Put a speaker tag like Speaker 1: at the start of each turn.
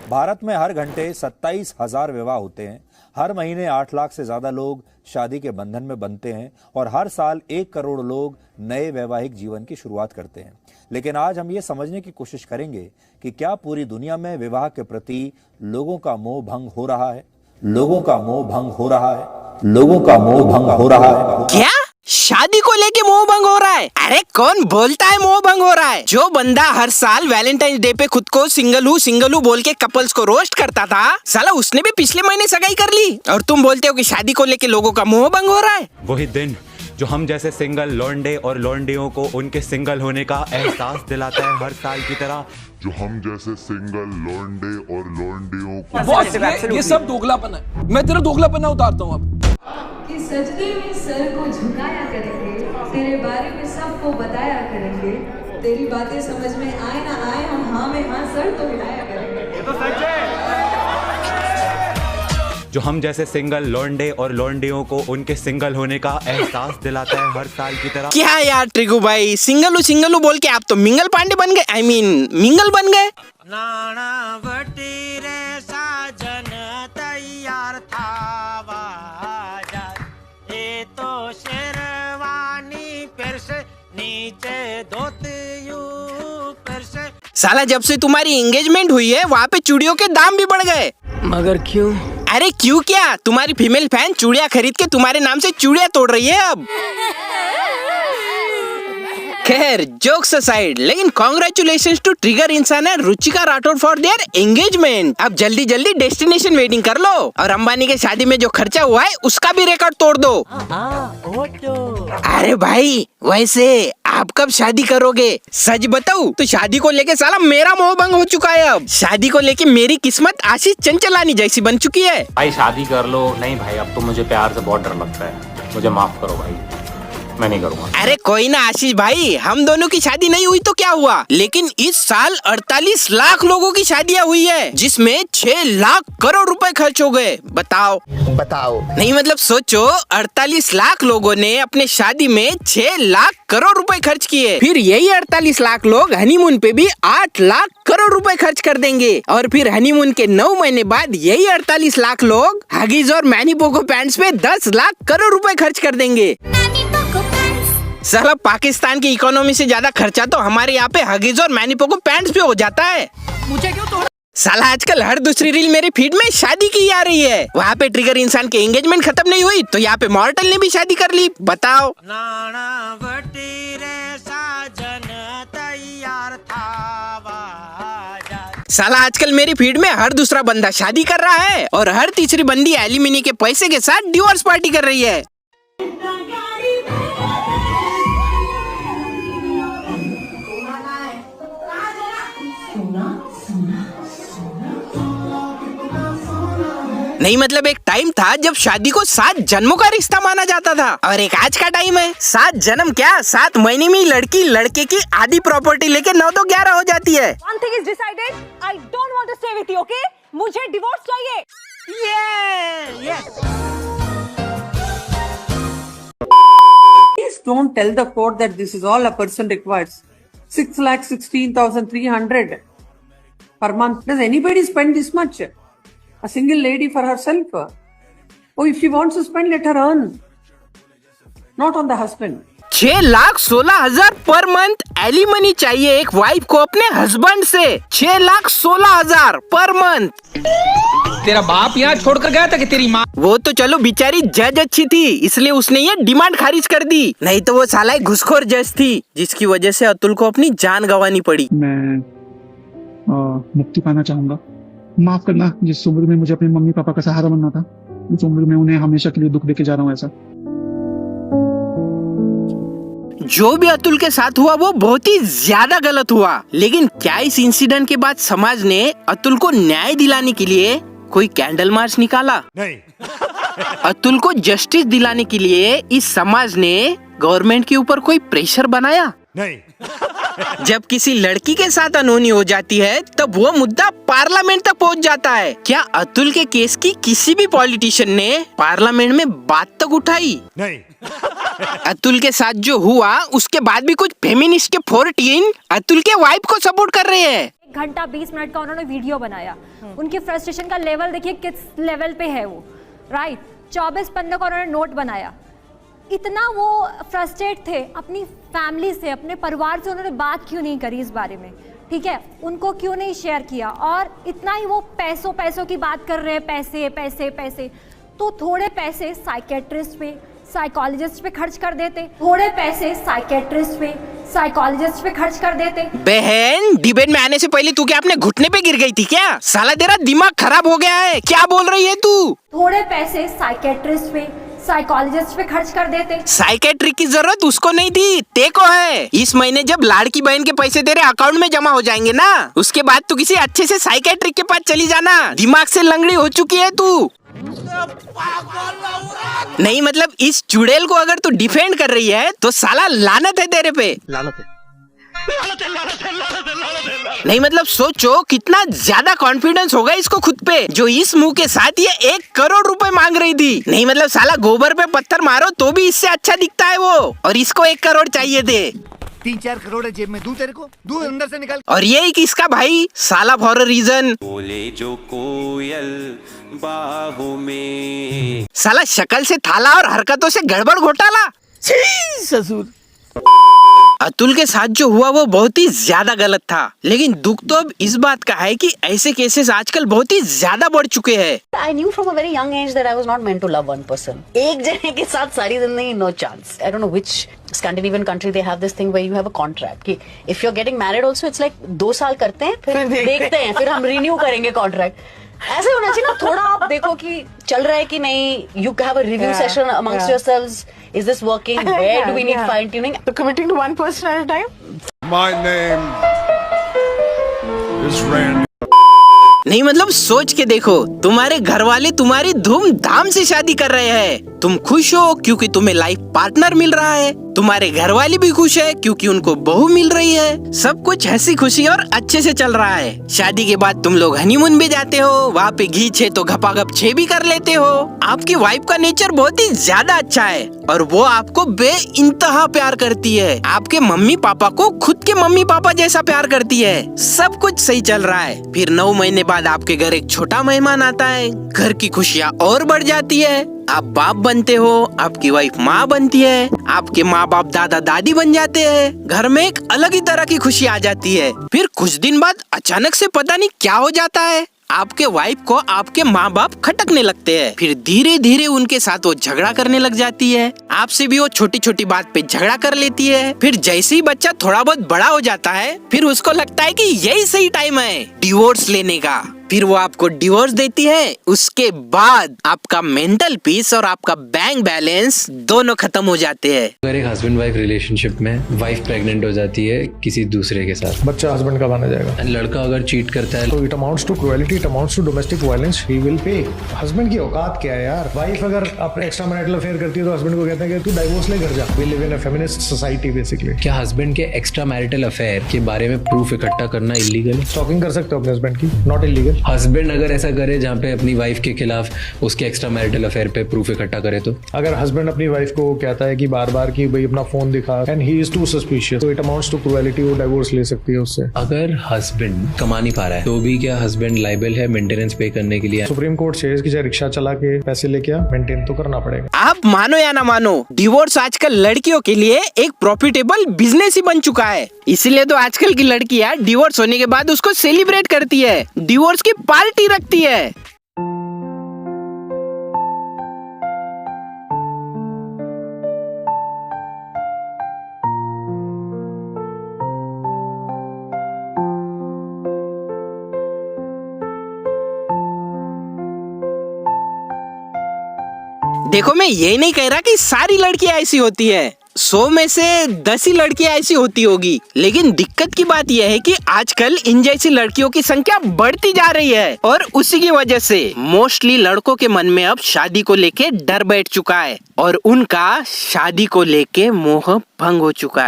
Speaker 1: भारत में हर घंटे 27,000 विवाह होते हैं। हर महीने 8 लाख से ज्यादा लोग शादी के बंधन में बंधते हैं और हर साल 1 करोड़ लोग नए वैवाहिक जीवन की शुरुआत करते हैं। लेकिन आज हम ये समझने की कोशिश करेंगे कि क्या पूरी दुनिया में विवाह के प्रति लोगों का मोह भंग हो रहा है। लोगों का मोह भंग हो रहा है। लोगों का मोह भंग हो रहा है।
Speaker 2: क्या शादी को लेके मोह भंग हो रहा है? अरे कौन बोलता है मोह भंग हो रहा है? जो बंदा हर साल वैलेंटाइन डे पे खुद को सिंगल हूँ बोल के कपल्स को रोस्ट करता था, साला उसने भी पिछले महीने सगाई कर ली और तुम बोलते हो कि शादी को लेके लोगों का मोह भंग हो रहा है।
Speaker 3: वही दिन जो हम जैसे सिंगल लौंडे और लौंडियों को उनके सिंगल होने का एहसास दिलाता है हर साल की तरह।
Speaker 4: जो हम जैसे सिंगल लौंडे और लौंडियों को
Speaker 5: बॉस ये सब दोगलापन है। मैं तेरा दोगलापना उतारता हूँ अब।
Speaker 6: कि सजदे में सर को झुकाया करेंगे, तेरे बारे में सबको बताया करेंगे, तेरी बातें समझ में आए ना आए हम हाँ में हाँ सर तो मिलाया करेंगे। ये तो सच है।
Speaker 3: जो हम जैसे सिंगल लौंडे और लौंडियों को उनके सिंगल होने का एहसास दिलाता है हर साल की तरह।
Speaker 2: क्या यार ट्रिगू भाई, सिंगल हूँ बोल के आप तो मिंगल पांडे बन गए। I mean, मिंगल बन गए। नानावटी रे साजन तैयार था वाजा, ये तो शेरवानी फिर से नीचे धोतियू फिर से। साला जब से तुम्हारी एंगेजमेंट हुई है वहाँ पे चूड़ियों के दाम भी बढ़ गए।
Speaker 5: मगर क्यों?
Speaker 2: अरे क्यों क्या, तुम्हारी फीमेल फैन चूड़िया खरीद के तुम्हारे नाम से चूड़िया तोड़ रही है अब। खैर जोक्स असाइड, लेकिन कॉन्ग्रेचुलेशंस टू ट्रिगर इंसान है Ruchika Rathore for their engagement. अब जल्दी जल्दी डेस्टिनेशन वेडिंग कर लो और अंबानी के शादी में जो खर्चा हुआ है उसका भी रिकॉर्ड तोड़ दो। अरे भाई वैसे आप कब शादी करोगे? सच बताऊं तो शादी को लेके साला मेरा मोह भंग हो चुका है। अब शादी को लेके मेरी किस्मत आशीष चंचलानी जैसी बन चुकी है।
Speaker 7: भाई शादी कर लो। नहीं भाई अब तो मुझे प्यार से बहुत डर लगता है, मुझे माफ करो भाई, मैं नहीं करूँगा।
Speaker 2: अरे कोई ना आशीष भाई, हम दोनों की शादी नहीं हुई तो क्या हुआ, लेकिन इस साल 48 लाख लोगों की शादियां हुई है जिसमें 6 लाख करोड़ रुपए खर्च हो गए। बताओ नहीं मतलब सोचो, 48 लाख लोगों ने अपने शादी में 6 लाख करोड़ रुपए खर्च किए। फिर यही 48 लाख लोग हनीमून पे भी 8 लाख करोड़ रुपए खर्च कर देंगे और फिर हनीमून के 9 महीने बाद यही 48 लाख लोग हगीज और मैनी पोको पैंट्स पे 10 लाख करोड़ रुपए खर्च कर देंगे। साला पाकिस्तान की इकोनॉमी से ज्यादा खर्चा तो हमारे यहाँ पे हगीज और मैनी पोको पैंट्स पे हो जाता है। मुझे क्यों तो साला आजकल हर दूसरी रील मेरी फीड में शादी की आ रही है। वहाँ पे ट्रिगर इंसान की एंगेजमेंट खत्म नहीं हुई तो यहाँ पे मॉर्टल ने भी शादी कर ली। बताओ साला आजकल मेरी फीड में हर दूसरा बंदा शादी कर रहा है और हर तीसरी बंदी एलिमिनी के पैसे के साथ डिवोर्स पार्टी कर रही है। नहीं मतलब एक टाइम था जब शादी को 7 जन्मों का रिश्ता माना जाता था और एक आज का टाइम है 7 जन्म क्या 7 महीने में लड़की लड़के की आधी प्रॉपर्टी लेके 9 तो 11 हो जाती है।
Speaker 8: One thing is decided, I don't want to stay with you, okay? मुझे डिवोर्स चाहिए।
Speaker 9: Please don't tell the court that this is all a person requires. 6,16,300 per month. Does anybody spend this much? A single lady for herself? Oh, if she wants to spend, let her earn. Not on the husband.
Speaker 2: 6,16,000 per month alimony चाहिए एक wife को अपने husband से। 6,16,000 per month.
Speaker 5: तेरा बाप यहाँ छोड़कर गया था कि तेरी माँ?
Speaker 2: वो तो चलो बेचारी जज अच्छी थी इसलिए उसने ये डिमांड खारिज कर दी, नहीं तो वो साला एक घुसखोर जज थी जिसकी वजह से अतुल को अपनी जान गंवानी पड़ी।
Speaker 10: मैं मुक्ति पाना चाहूंगा। माफ करना, जिस उम्र में मुझे अपने मम्मी पापा का सहारा बनना था उस उम्र में उन्हें हमेशा के लिए दुख देके जा रहा हूँ। ऐसा
Speaker 2: जो भी अतुल के साथ हुआ वो बहुत ही ज्यादा गलत हुआ, लेकिन क्या इस इंसिडेंट के बाद समाज ने अतुल को न्याय दिलाने के लिए कोई कैंडल मार्च निकाला? नहीं। अतुल को जस्टिस दिलाने के लिए इस समाज ने गवर्नमेंट के ऊपर कोई प्रेशर बनाया? नहीं। जब किसी लड़की के साथ अनहोनी हो जाती है तब वो मुद्दा पार्लियामेंट तक पहुंच जाता है। क्या अतुल के केस की किसी भी पॉलिटिशियन ने पार्लियामेंट में बात तक उठाई? नहीं। अतुल के साथ जो हुआ उसके बाद भी कुछ फेमिनिस्ट के 14 अतुल के वाइफ को सपोर्ट कर रहे हैं।
Speaker 8: घंटा 20 मिनट का उन्होंने वीडियो बनाया। उनकी फ्रस्ट्रेशन का लेवल देखिए किस लेवल पे है वो, राइट। 24 पन्नों का उन्होंने नोट बनाया। इतना वो फ्रस्ट्रेट थे अपनी फैमिली से, अपने परिवार से उन्होंने बात क्यों नहीं करी इस बारे में, ठीक है, उनको क्यों नहीं शेयर किया। और इतना ही वो पैसों की बात कर रहे हैं, पैसे पैसे पैसे, तो थोड़े पैसे साइकेट्रिस्ट पे, साइकोलॉजिस्ट पे खर्च कर देते, थोड़े पैसे साइकेट्रिस्ट पे, साइकोलॉजिस्ट पे खर्च कर देते।
Speaker 2: बहन, डिबेट में आने से पहले तू क्या अपने घुटने पे गिर गई थी क्या? साला तेरा दिमाग खराब हो गया है, क्या बोल रही है तू?
Speaker 8: थोड़े पैसे साइकेट्रिस्ट पे, साइकोलॉजिस्ट पे खर्च कर देते।
Speaker 2: साइकेट्रिक की जरूरत उसको नहीं थी, तेको है। इस महीने जब लाड़की बहन के पैसे तेरे अकाउंट में जमा हो जाएंगे ना, उसके बाद तू किसी अच्छे से साइकेट्रिक के पास चली जाना। दिमाग से लंगड़ी हो चुकी है तू। नहीं मतलब इस चुड़ैल को अगर तू डिफेंड कर रही है तो साला लानत है तेरे पे, लानत है। नहीं मतलब सोचो कितना ज्यादा कॉन्फिडेंस होगा इसको खुद पे, जो इस मुंह के साथ ये 1 करोड़ रुपए मांग रही थी। नहीं मतलब साला गोबर पे पत्थर मारो तो भी इससे अच्छा दिखता है वो, और इसको 1 करोड़ चाहिए थे।
Speaker 11: 3-4 करोड़ है जेब में, दूं तेरे को, दूं अंदर से निकाल।
Speaker 2: और ये किसका भाई, साला फॉर अ रीजन।
Speaker 3: बोले जो कोयल बाहों में,
Speaker 2: साला शक्ल से थाला और हरकतों से गड़बड़ घोटाला।
Speaker 11: ससुर।
Speaker 2: अतुल के साथ जो हुआ वो बहुत ही ज्यादा गलत था, लेकिन दुख तो अब इस बात का है कि ऐसे केसेस आजकल बहुत ही ज्यादा बढ़ चुके हैं।
Speaker 12: I knew from a very young age that I was not meant to love one person. एक जने के साथ सारी जिंदगी, no chance. I don't know which Scandinavian country they have this thing where you have a contract कि if you're getting married also it's like 2 साल करते हैं फिर देखते हैं, फिर हम रिन्यू करेंगे कॉन्ट्रैक्ट। ऐसे होना चाहिए ना, थोड़ा आप देखो कि चल रहा है कि नहीं। You have a review session amongst yourselves. Is this working? Where do we need fine tuning?
Speaker 11: So committing to one person at a time?
Speaker 4: My name is Randy.
Speaker 2: नहीं मतलब सोच के देखो, तुम्हारे घर वाले तुम्हारी धूमधाम से शादी कर रहे हैं। तुम खुश हो क्योंकि तुम्हें लाइफ पार्टनर मिल रहा है, तुम्हारे घर वाले भी खुश है क्योंकि उनको बहू मिल रही है। सब कुछ हंसी खुशी और अच्छे से चल रहा है। शादी के बाद तुम लोग हनीमून भी जाते हो, वहाँ पे घी छे तो घपाघप छे भी कर लेते हो। आपकी वाइफ का नेचर बहुत ही ज्यादा अच्छा है और वो आपको बेइंतहा प्यार करती है। आपके मम्मी पापा को खुद के मम्मी पापा जैसा प्यार करती है। सब कुछ सही चल रहा है। फिर 9 महीने बाद आपके घर एक छोटा मेहमान आता है, घर की खुशियाँ और बढ़ जाती है। आप बाप बनते हो, आपकी वाइफ माँ बनती है, आपके माँ बाप दादा दादी बन जाते हैं। घर में एक अलग ही तरह की खुशी आ जाती है। फिर कुछ दिन बाद अचानक से पता नहीं क्या हो जाता है, आपके वाइफ को आपके माँ बाप खटकने लगते हैं। फिर धीरे धीरे उनके साथ वो झगड़ा करने लग जाती है। आपसे भी वो छोटी छोटी बात पे झगड़ा कर लेती है। फिर जैसे ही बच्चा थोड़ा बहुत बड़ा हो जाता है, फिर उसको लगता है कि यही सही टाइम है डिवोर्स लेने का। फिर वो आपको डिवोर्स देती है। उसके बाद आपका मेंटल पीस और आपका बैंक बैलेंस दोनों खत्म हो जाते हैं।
Speaker 13: अगर एक हस्बैंड वाइफ रिलेशनशिप में वाइफ प्रेग्नेंट हो जाती है किसी दूसरे के साथ,
Speaker 10: बच्चा हस्बैंड का माना जाएगा।
Speaker 13: एंड लड़का अगर चीट करता है
Speaker 10: तो it amounts to cruelty, it amounts to domestic violence, he will pay. Husband की औकात क्या है यार? वाइफ अगर अपने एक्स्ट्रा मैरिटल अफेयर करती है तो हस्बैंड को कहते हैं कि तू डाइवोर्स ले घर जा। We live in a feminist society basically.
Speaker 13: क्या हस्बैंड के एक्स्ट्रा मैरिटल अफेयर के बारे में प्रूफ इकट्ठा करना इलीगल है?
Speaker 10: स्टॉकिंग कर सकते हो अपने हस्बैंड की, नॉट इलीगल।
Speaker 13: हस्बैंड अगर ऐसा करे जहाँ पे अपनी वाइफ के खिलाफ उसके एक्स्ट्रा मैरिटल अफेयर पे प्रूफ इकट्ठा करे तो?
Speaker 10: अगर हस्बैंड अपनी वाइफ को कहता है कि बार बार कि भाई अपना फोन दिखा and he is too suspicious, तो इट अमाउंट्स टू क्रुएलिटी, वो डाइवोर्स ले सकती है उससे।
Speaker 13: अगर हस्बैंड कमा नहीं पा रहा है तो भी क्या हस्बैंड लायबल है मेंटेनेंस पे करने के लिए?
Speaker 10: सुप्रीम कोर्ट सेज कि चाहे रिक्शा चला के पैसे लेके आ, मेंटेन तो करना पड़ेगा।
Speaker 2: आप मानो या ना मानो, डिवोर्स आजकल लड़कियों के लिए एक प्रॉफिटेबल बिजनेस ही बन चुका है। इसीलिए तो आजकल की लड़कियां डिवोर्स होने के बाद उसको सेलिब्रेट करती है, डिवोर्स की पार्टी रखती है। देखो मैं ये नहीं कह रहा कि सारी लड़कियां ऐसी होती है, 100 में से 10 ही लड़कियां ऐसी होती होगी, लेकिन दिक्कत की बात यह है कि आजकल इन जैसी लड़कियों की संख्या बढ़ती जा रही है और उसी की वजह से मोस्टली लड़कों के मन में अब शादी को लेके डर बैठ चुका है और उनका शादी को लेके मोह भंग हो चुका है।